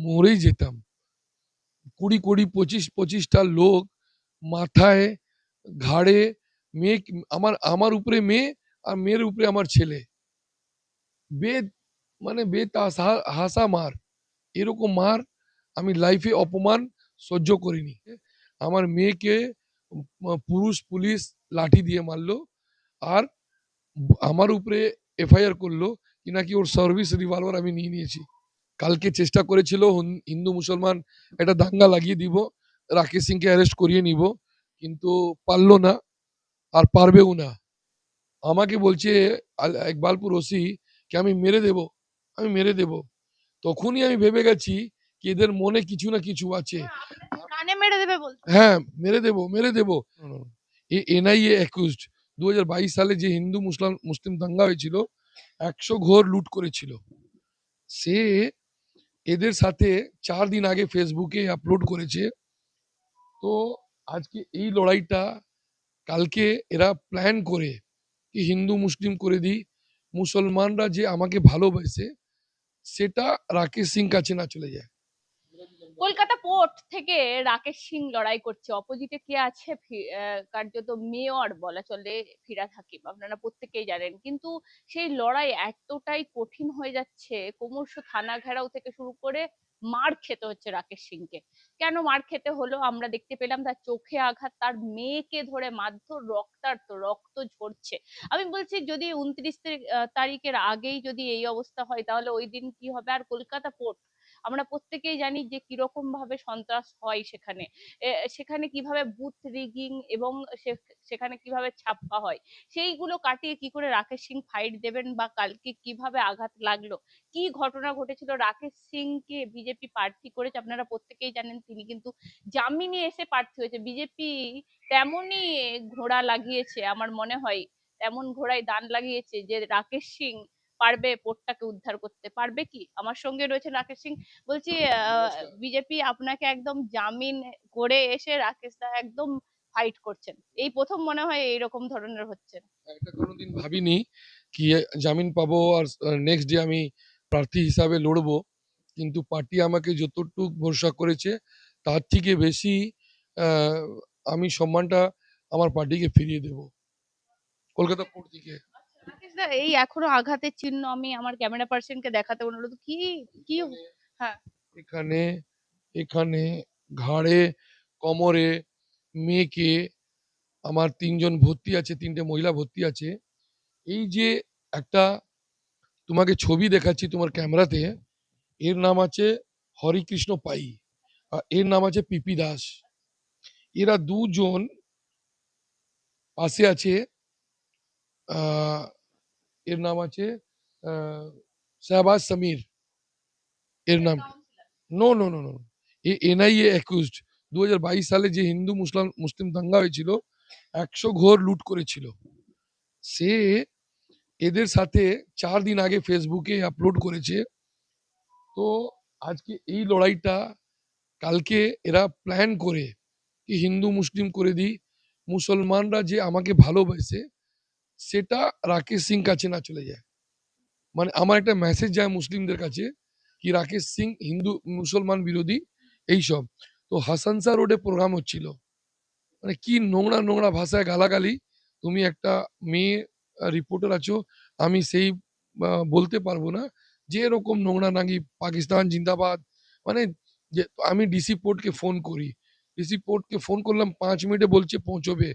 মরেই যেতাম। ২০ ২৫টা লোক মাথায়, ঘাড়ে, মেয়ে, আমার উপরে মেয়ে আর মেয়ের উপরে আমার ছেলে। বে মানে হাসা মার। এরকম মার আমি লাইফে অপমান সহ্য করিনি। আমার মেয়েকে পুরুষ পুলিশ লাঠি দিয়ে মারলো। আর আমার উপরে এফআইআর করলো কি নাকি ওর সার্ভিস রিভলভার আমি নিয়ে নিয়েছি। কালকে চেষ্টা করেছিল হিন্দু মুসলমান একটা দাঙ্গা লাগিয়ে দিব, রাকেশ সিংকে অ্যারেস্ট করিয়ে নিব, কিন্তু পারলো না, আর পারবেও না। আমাকে বলছে ইকবালপুর ওসি কি আমি মেরে দেব, আমি মেরে দেব। তখনই আমি ভেবে গেছি কি এদের মনে কিছু না কিছু আছে। কানে মেরে দেবে বলছে। হ্যাঁ, মেরে দেব, মেরে দেব। এনআইএ অ্যাকিউজড 2022 সালে যে হিন্দু মুসলিম দাঙ্গা হয়েছিল, 100 ঘর লুট করেছিল। সে এদের সাথে 4 দিন আগে ফেসবুকে আপলোড করেছে। তো আজকে এই লড়াইটা কালকে এরা প্ল্যান করে কি হিন্দু মুসলিম করে দিই, মুসলমানরা যে আমাকে ভালোবাসে সেটা রাকেশ সিং কাছে না চলে যায়। কলকাতা পোর্ট থেকে রাকেশ সিং লড়াই করছে, অপোজিটে কে আছে? কার্যত মেয়র বলা চলে ফিরহাদ হাকিম, আপনারা প্রত্যেকেই জানেন। কিন্তু সেই লড়াই এতটাই কঠিন হয়ে যাচ্ছে, ক্রমশ থানা ঘেরাও থেকে শুরু করে মার খেতে হচ্ছে রাকেশ সিংকে। কেন মার খেতে হলো? আমরা দেখতে পেলাম তার চোখে আঘাত, তার মেয়েকে ধরে মারধর, রক্তাক্ত, রক্ত ঝরছে। আমি বলছি যদি 29 তারিখের আগেই যদি এই অবস্থা হয় তাহলে ওই দিন কি হবে? আর কলকাতা পোর্ট আমরা প্রত্যেকেই জানি যে কিরকম ভাবে সন্ত্রাস হয় সেখানে। সেখানে কিভাবে বুথ রিগিং এবং সেখানে কিভাবে ছাপ্পা হয়, সেইগুলো কাটিয়ে কি করে রাকেশ সিং ফাইট দেবেন? বা কালকে কিভাবে আঘাত লাগলো, কি ঘটনা ঘটেছিল? রাকেশ সিং কে বিজেপি প্রার্থী করেছে, আপনারা প্রত্যেকেই জানেন। তিনি কিন্তু জামিনে এসে প্রার্থী হয়েছে। বিজেপি তেমনই ঘোড়া লাগিয়েছে, আমার মনে হয় তেমন ঘোড়ায় দান লাগিয়েছে যে রাকেশ সিং পারবে পোর্টটাকে উদ্ধার করতে। পারবে কি? আমার সঙ্গে রয়েছে রাকেশ সিং। বলছি বিজেপি আপনাকে একদম জামিন করে এসে রাকেশ দা একদম ফাইট করছেন, এই প্রথম মনে হয় এইরকম ধরনের হচ্ছে। এটা কোনোদিন ভাবিনি কি জামিন পাবো আর নেক্সট ডে আমি প্রার্থী হিসাবে লড়বো। কিন্তু পার্টি আমাকে যতটুক ভরসা করেছে তার থেকে বেশি আহ, আমি সম্মানটা আমার পার্টিকে ফিরিয়ে দেব কলকাতা পোর্ট থেকে। রাকেশ দা, এই এখনো আঘাতের চিহ্ন আমি আমার ক্যামেরা পার্সনকে দেখাতে অনুরোধ। কি কি হ্যাঁ, এখানে এখানে ঘাড়ে, কোমরে, মেয়েকে, আমার 3জন ভর্তি আছে, 3টে মহিলা ভর্তি আছে। এই যে একটা তোমাকে ছবি দেখাচ্ছি তোমার ক্যামেরাতে, এর নাম আছে হরিকৃষ্ণ পাই আর এর নাম আছে পিপি দাস। এরা দুজন পাশে আছে। এর নাম আছে শাহবাজ সমীর, এর নাম। No no no no, NIA accused 2022 সালে যে হিন্দু মুসলিম দাঙ্গা হয়েছিল, 100 ঘর লুট করেছিল। সে এদের সাথে 4 দিন আগে ফেসবুকে আপলোড করেছে। তো আজকে এই লড়াইটা কালকে এরা প্ল্যান করে কি হিন্দু মুসলিম করে দিই, মুসলমানরা যে আমাকে ভালোবাসে সেটা রাকেশ সিং কাছে না চলে যায়। মানে আমার একটা মেসেজ যায় মুসলিমদের কাছে কি রাকেশ সিং হিন্দু মুসলমান বিরোধী এইসব। তো হাসানসা রোডে প্রোগ্রাম হচ্ছিল, মানে কি নোংরা নোংরা ভাষায় গালাগালি। তুমি একটা মেয়ে রিপোর্টার আছো, আমি সেই বলতে পারবো না যে এরকম নোংরা নাকি পাকিস্তান জিন্দাবাদ। মানে যে আমি ডিসি পোর্টকে ফোন করি, ডিসি পোর্টকে ফোন করলাম 5 মিনিটে বলছে পৌঁছবে।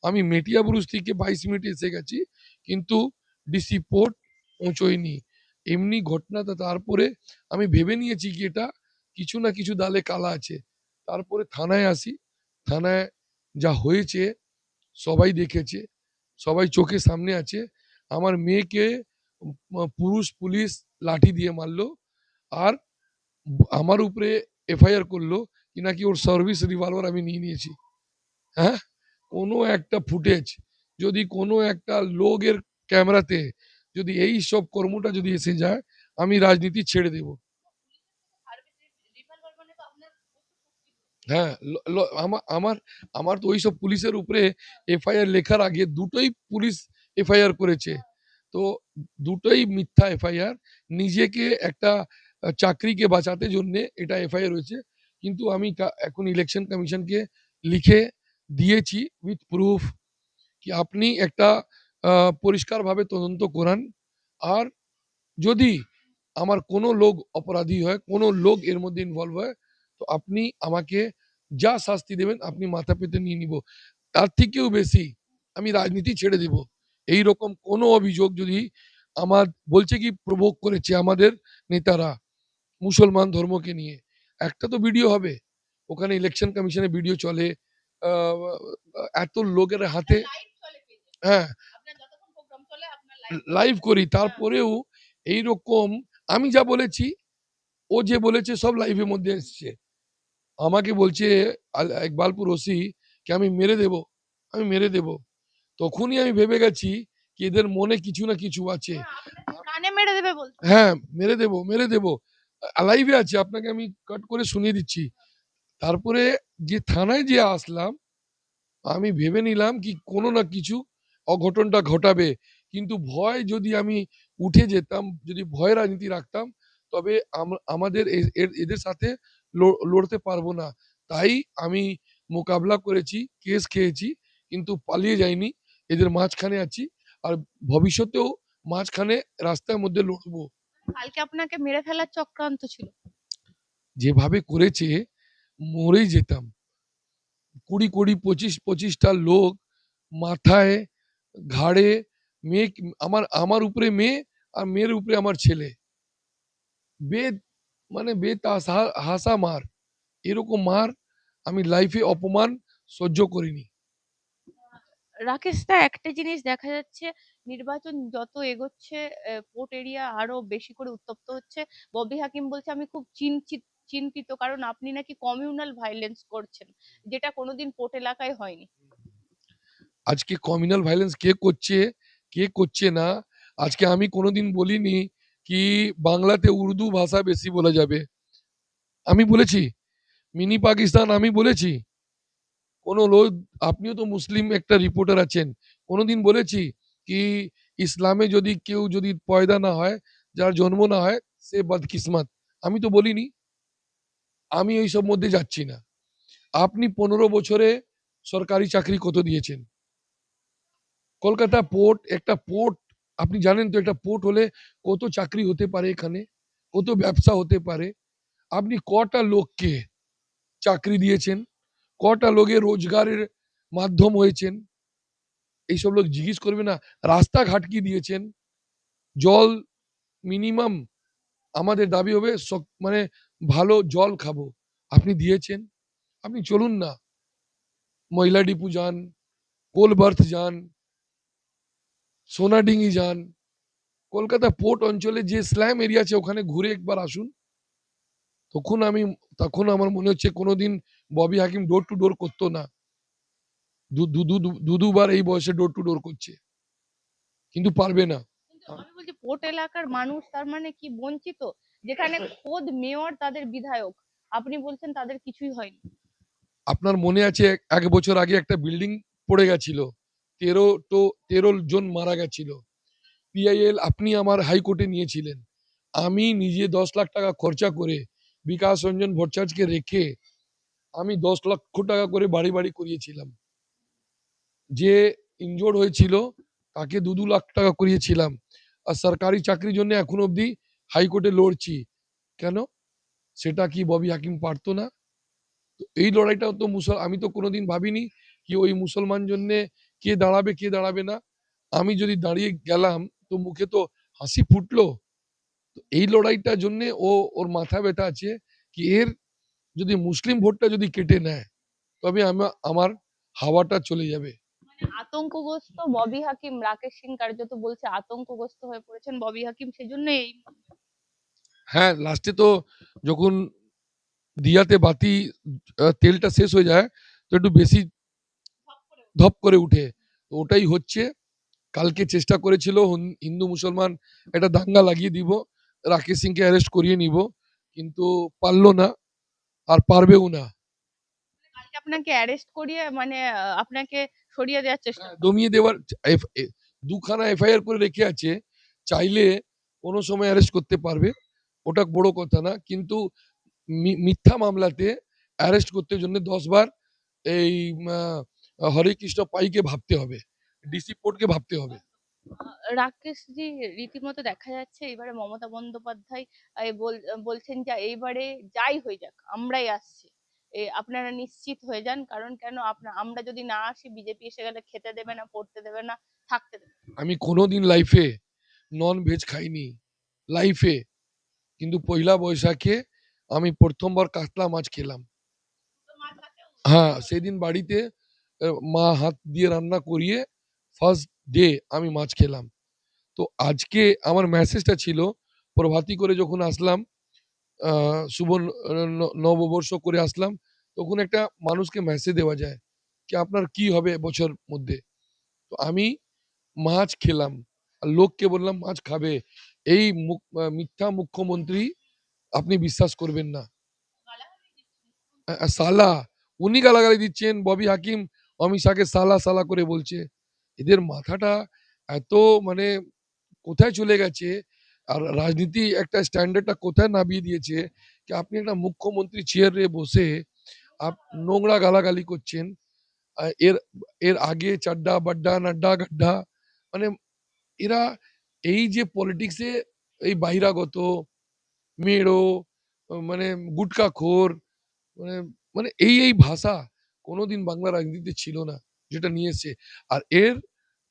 আমি মেটিয়া ব্রুজ থেকে 22 মিনিটে এসে গেছি, কিন্তু ডিসি পোর্ট পৌঁছয়নি। এমনি ঘটনাটা তারপরে আমি ভেবে নিয়েছি কি এটা কিছু না কিছু দালে কালা আছে। তারপরে থানায় আসি, থানায় যা হয়েছে সবাই দেখেছে, সবাই চোখের সামনে আছে। আমার মেয়েকে পুরুষ পুলিশ লাঠি দিয়ে মারলো। আর আমার উপরে এফআইআর করলো কি নাকি ওর সার্ভিস রিভলভার আমি নিয়ে নিয়েছি। হ্যাঁ, কোনো একটা ফুটেজ যদি কোনো একটা লোকের ক্যামেরাতে যদি এই সব কর্মটা যদি এসে যায়, আমি রাজনীতি ছেড়ে দেব। হ্যাঁ, আমার আমার তো ওইসব পুলিশের উপরে এফআইআর লেখার আগে দুটোই পুলিশ এফআইআর করেছে। তো দুটোই মিথ্যা এফআইআর। নিজেকে একটা চাকরিকে বাঁচাতে জন্যে এটা এফআইআর হয়েছে। কিন্তু আমি এখন ইলেকশন কমিশনকে লিখে দিয়েছি উইথ প্রুফ কি আপনি একটা পরিষ্কারভাবে তদন্ত করান। আর যদি আমার কোনো লোক অপরাধী হয়, কোনো লোক এর মধ্যে ইনভলভ হয়, তো আপনি আমাকে যা শাস্তি দেবেন আপনি মাথা পেতে নিয়ে নিব। তার থেকেও বেশি আমি রাজনীতি ছেড়ে দিব। এইরকম কোনো অভিযোগ যদি আমার বলছে কি প্রভোগ করেছে আমাদের নেতারা মুসলমান ধর্মকে নিয়ে, একটা তো ভিডিও হবে। ওখানে ইলেকশন কমিশনের ভিডিও চলে। আ এত লোকের হাতে হ্যাঁ, লাইভ করি। তারপরেও এইরকম আমি যা বলেছি, ও যে বলেছে সব লাইভের মধ্যে এসছে। আমাকে বলছে ইকবালপুর ওসি কি আমি মেরে দেব, আমি মেরে দেব। তখনই আমি ভেবে গেছি কি এদের মনে কিছু না কিছু আছে। কানে মেরে দেবে বলছে। হ্যাঁ, মেরে দেব, মেরে দেব। লাইভে আছে, আপনাকে আমি কাট করে শুনিয়ে দিচ্ছি। তারপরে যে থানায় যে আসলাম, আমি ভেবে নিলাম কি কোনো না কিছু অঘটনটা ঘটাবে। কিন্তু ভয় যদি আমি উঠে যেতাম, যদি ভয় রাজনীতি রাখতাম, তবে আমাদের এদের সাথে লড়তে পারবো না। তাই আমি মোকাবিলা করেছি, কেস খেয়েছি, কিন্তু পালিয়ে যাইনি। এদের মাঝখানে আছি। আর ভবিষ্যতেও মাঝখানে রাস্তার মধ্যে লড়বো। কালকে আপনাকে মেরে ফেলার চক্রান্ত ছিল। যেভাবে করেছে মরেই যেতাম। ২০, ২৫টা লোক মাথায়, ঘাড়ে, মেয়ে আমার উপরে মেয়ে আর মেয়ের উপরে আমার ছেলে। বেদ মানে হাসা মার। এরকম মার আমি লাইফে অপমান সহ্য করিনি। রাকেশ দা, একটা জিনিস দেখা যাচ্ছে, নির্বাচন যত এগোচ্ছে পোর্ট এরিয়া আরো বেশি করে উত্তপ্ত হচ্ছে। ববি হাকিম বলছে আমি খুব চিন্তিত, কারণ আপনি নাকি কমিউনাল ভাইলেন্স করছেন, যেটা কোনোদিন পোর্ট এলাকায় হয়নি। আজকে কমিউনাল ভায়োলেন্স কে করছে, কে করছে না, আজকে আমি কোনোদিন বলিনি কি বাংলাতে উর্দু ভাষা বেশি বলা যাবে। আমি বলেছি? মিনি পাকিস্তান আমি বলেছি? কোনো লোক, আপনিও তো মুসলিম একটা রিপোর্টার আছেন, কোনোদিন বলেছি কি ইসলামে যদি কেউ যদি পয়দা না হয়, যার জন্ম না হয় সে বদকিসমত? আমি তো বলিনি। আমি এইসব মধ্যে যাচ্ছি না। আপনি ১৫ বছরে সরকারি চাকরি কত দিয়েছেন? কলকাতা পোর্ট, একটা পোর্ট, আপনি জানেন তো একটা পোর্ট হলে কত চাকরি হতে পারে এখানে, কত ব্যবসা হতে পারে। আপনি কটা লোককে চাকরি দিয়েছেন, কটা লোকের রোজগারের মাধ্যম হয়েছেন, এইসব লোক জিজ্ঞেস করবে না? রাস্তাঘাট কি দিয়েছেন? জল মিনিমাম আমাদের দাবি হবে মানে ভালো জল খাবো, আপনি দিয়েছেন? আপনি চলুন না, ময়লা ডিপু যান, কোলবার্থ যান, সোনাডিঙ্গি যান, কলকাতা পোর্ট অঞ্চলে যে স্ল্যাম এরিয়া আছে ওখানে ঘুরে একবার আসুন। তখন তখন আমার মনে হচ্ছে কোনোদিন ববি হাকিম ডোর টু ডোর করতো না। দুবার এই বয়সে ডোর টু ডোর করছে, কিন্তু পারবে না। কিন্তু আমি বলছি পোর্ট এলাকার মানুষ তার মানে কি বঞ্চিত, যেখানে খোদ মেয়র তাদের বিধায়ক, আপনি বলছেন তাদের কিছুই হয়নি। আপনার মনে আছে ১ বছর আগে একটা বিল্ডিং পড়ে গেছিল, ১৩ জন মারা গেছিল। পিআইএল আপনি আমার হাইকোর্টে নিয়েছিলেন। আমি নিজে ১০ লাখ টাকা খরচা করে বিকাশ রঞ্জন ভট্টাচার্যকে রেখে আমি ১০ লক্ষ টাকা করে বাড়ি বাড়ি করিয়েছিলাম। যে ইনজোর্ড হয়েছিল তাকে ২ লাখ টাকা করিয়েছিলাম। আর সরকারি চাকরির জন্য এখন অবধি হাইকোর্টে লড়ছি। কেন? সেটা কি ববি হাকিম পারতো না? তো এই লড়াইটাও তো আমি তো কোনোদিন ভাবিনি কি ওই মুসলমান জন্যে কে দাঁড়াবে, কে দাঁড়াবে না। আমি যদি দাঁড়িয়ে গেলাম তো মুখে তো হাসি ফুটলো। তো এই লড়াইটার জন্যে ওর মাথা ব্যথা আছে কি এর যদি মুসলিম ভোটটা যদি কেটে নেয়, তবে আমার হাওয়াটা চলে যাবে। মানে আতঙ্কগ্রস্ত ববি হাকিম, রাকেশ সিং কার্যত বলছে আতঙ্কগ্রস্ত হয়ে পড়েছেন ববি হাকিম, সেজন্য এই। হ্যাঁ, লাস্টে তো যখন দিয়াতে বাতি তেলটা শেষ হয়ে যায় তো একটু বেশি ধপ করে উঠে। তো ওটাই হচ্ছে। কালকে চেষ্টা করেছিল হিন্দু মুসলমান একটা দাঙ্গা লাগিয়ে দিব, রাকেশ সিংকে অ্যারেস্ট করিয়ে নিব, কিন্তু পারলো না, আর পারবেও না। কালকে আপনাকে অ্যারেস্ট করিয়ে মানে আপনাকে সরিয়ে দেওয়ার চেষ্টা হ্যাঁ, করে। দমিয়ে দেওয়ার ২ খানা এফআইআর করে রেখে আছে, চাইলে কোনো সময় অ্যারেস্ট করতে পারবে। ওটা বড় কথা না, কিন্তু মিথ্যা মামলাতে অ্যারেস্ট করতে জন্য 10 বার এই হরেকৃষ্ণ পাইকে ভাবতে হবে, ডিসি পোর্টকে ভাবতে হবে। রাকেশজি, রীতিমতো দেখা যাচ্ছে এবারে মমতা বন্দ্যোপাধ্যায় বলছেন যে এইবারে যাই হয়ে যাক আমরাই আসছি। আপনারা নিশ্চিত হয়ে যান, কারণ কেন আমরা যদি না আসি বিজেপি এসে গেলে খেতে দেবে না, পড়তে দেবে না, থাকতে দেবে না। আমি কোনোদিন লাইফে নন ভেজ খাইনি, লাইফে, কিন্তু পয়লা বৈশাখে আমি প্রথমবার কাতলা মাছ খেলাম। হ্যাঁ, সেদিন বাড়িতে মা হাত দিয়ে রান্না করিয়ে ফার্স্ট ডে আমি মাছ খেলাম। তো আজকে আমার মেসেজটা ছিল, প্রভাতী করে যখন আসলাম, শুভ নববর্ষ করে আসলাম, তখন একটা মানুষকে মেসেজ দেওয়া যায় কি আপনার কি হবে বছর মধ্যে। তো আমি মাছ খেলাম, আর লোককে বললাম মাছ খাবে। এই মিথ্যা মুখ্যমন্ত্রী আপনি বিশ্বাস করবেন না। সালা, উনি গালাগালি দিচ্ছেন, ববি হাকিম অমিত শাহকে সালা সালা করে বলছে। এদের মাথাটা এত মানে কোথায় চলে গেছে, আর রাজনীতি একটা স্ট্যান্ডার্ডটা কোথায় নামিয়ে দিয়েছে কি আপনি একটা মুখ্যমন্ত্রী চেয়ারে বসে নোংরা গালাগালি করছেন। এর এর আগে চাড্ডা বাড্ডা নাড্ডা গাড্ডা, মানে এরা এই যে পলিটিক্সে এই বহিরাগত মেড়ো, মানে গুটখাখোর, মানে মানে এই ভাষা কোনোদিন বাংলা রাজনীতিতে ছিল না, যেটা নিয়ে এসছে। আর এর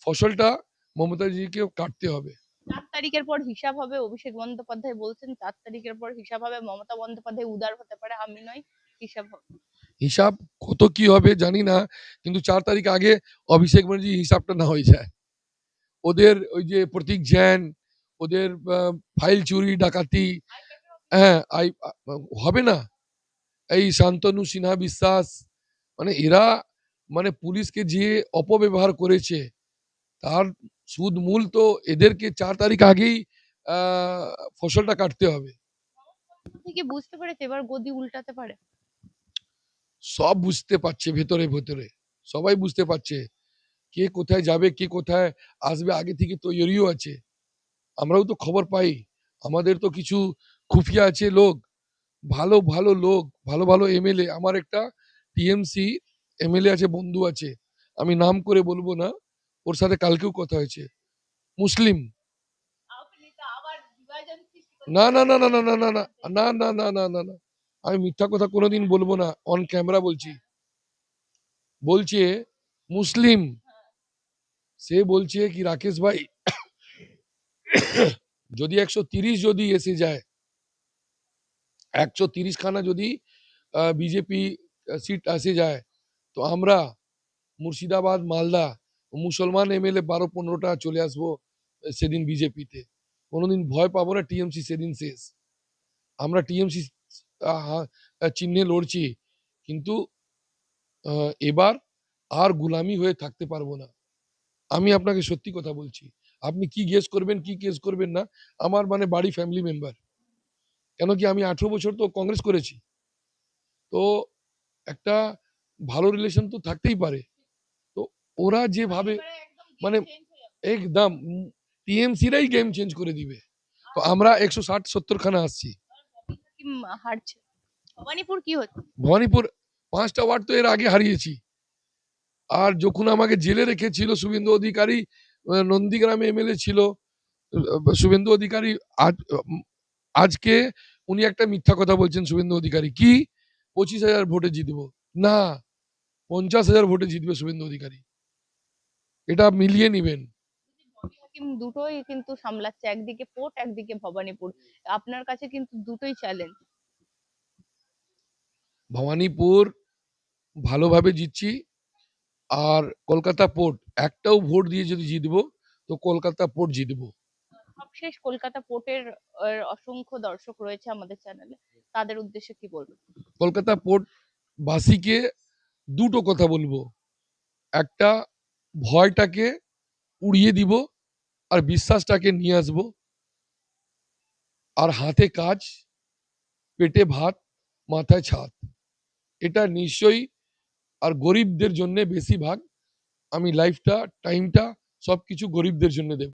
ফসলটা মমতাজিকে কাটতে হবে। 4 তারিখের পর হিসাব হবে, অভিষেক বন্দ্যোপাধ্যায় বলছেন 4 তারিখের পর হিসাব হবে। মমতা বন্দ্যোপাধ্যায় উদার হতে পারে, আমি নই, হিসাব হবে। হিসাব কত কি হবে জানি না, কিন্তু 4 তারিখ আগে অভিষেক ব্যানার্জি হিসাবটা না হয়ে যায়। ওদের ওই যে প্রতীক জ্যান, ওদের ফাইল চুরি ডাকাতি, হ্যাঁ হবে না। এই শান্তনু সিনহা বিশ্বাস, মানে এরা মানে পুলিশকে যে অপব্যবহার করেছে তার সুদ মূল তো এদেরকে 4 তারিখ আগেই ফসলটা কাটতে হবে। থেকে বুঝতে পেরেছে এবার গদি উল্টাতে পারে। সব বুঝতে পারছে, ভেতরে ভেতরে সবাই বুঝতে পারছে কে কোথায় যাবে, কে কোথায় আসবে, আগে থেকে তৈরিও আছে। আমরাও তো খবর পাই, আমাদের তো কিছু খুফিয়া আছে লোক, ভালো ভালো লোক, ভালো ভালো এমএলএ। আমার একটা টিএমসি এমএলএ আছে, বন্ধু আছে, আমি নাম করে বলবো না, ওর সাথে কালকেও কথা হয়েছে, মুসলিম। আপনি তো আবার বিভাজন সৃষ্টি করতে না না না না না না না না না না না না না না, আমি মিথ্যা কথা কোনোদিন বলবো না, অন ক্যামেরা বলছি। বলছে মুসলিম, সে বলছে কি রাকেশ ভাই যদি 130 যদি এসে যায়, 130 খানা যদি বিজেপি সিট আসে যায়, তো আমরা মুর্শিদাবাদ মালদা মুসলমান এমএলএ 12-15টা চলে আসবো সেদিন বিজেপিতে। কোনোদিন ভয় পাবো না, টিএমসি সেদিন শেষ। আমরা টিএমসি চিহ্নে লড়ছি, কিন্তু এবার আর গুলামি হয়ে থাকতে পারবো না। আমি আপনাকে সত্যি কথা বলছি, আপনি কি গেস করবেন কি কেস করবেন না, আমার মানে বাড়ি ফ্যামিলি মেম্বার, কেন কি আমি 18 বছর তো কংগ্রেস করেছি, তো একটা ভালো রিলেশন তো থাকতেই পারে। তো ওরা যেভাবে মানে একদম টিএমসিরাই গেম চেঞ্জ করে দিবে। তো আমরা 160-70 খানা আসছি। হারছে। ভবানীপুর কি হচ্ছে? ভবানীপুর 5টা ওয়ার্ড তো এর আগে হারিয়েছি। আর যখন আমাকে জেলে রেখেছিল শুভেন্দু অধিকারী, নন্দীগ্রামে এমএলএ ছিল শুভেন্দু অধিকারী, আজকে উনি একটা মিথ্যা কথা বলছেন শুভেন্দু অধিকারী, কি 25,000 ভোটে জিতবো, না 50,000 ভোটে জিতবে শুভেন্দু অধিকারী, এটা মিলিয়ে নিবেন। দুটোই কিন্তু সামলাচ্ছে, একদিকে পোর্ট একদিকে ভবানীপুর। আপনার কাছে কিন্তু দুটোই চ্যালেঞ্জ। ভবানীপুর ভালোভাবে জিতছি, আর কলকাতা পোর্ট একটাও ভোট দিয়ে যদি জিতবো তো কলকাতা পোর্ট জিতবো। সবশেষ কলকাতা পোর্টের অসংখ্য দর্শক রয়েছে আমাদের চ্যানেলে, তাদের উদ্দেশ্যে কি বলবেন? কলকাতা পোর্ট বাসীকে দুটো কথা বলবো, একটা ভয়টাকে উড়িয়ে দিব, আর বিশ্বাসটাকে নিয়ে আসবো, আর হাতে কাজ, পেটে ভাত, মাথায় ছাদ, এটা নিশ্চয়ই। আর গরিবদের জন্য বেশিরভাগ আমি লাইফটা টাইমটা সবকিছু গরিবদের জন্য দেব।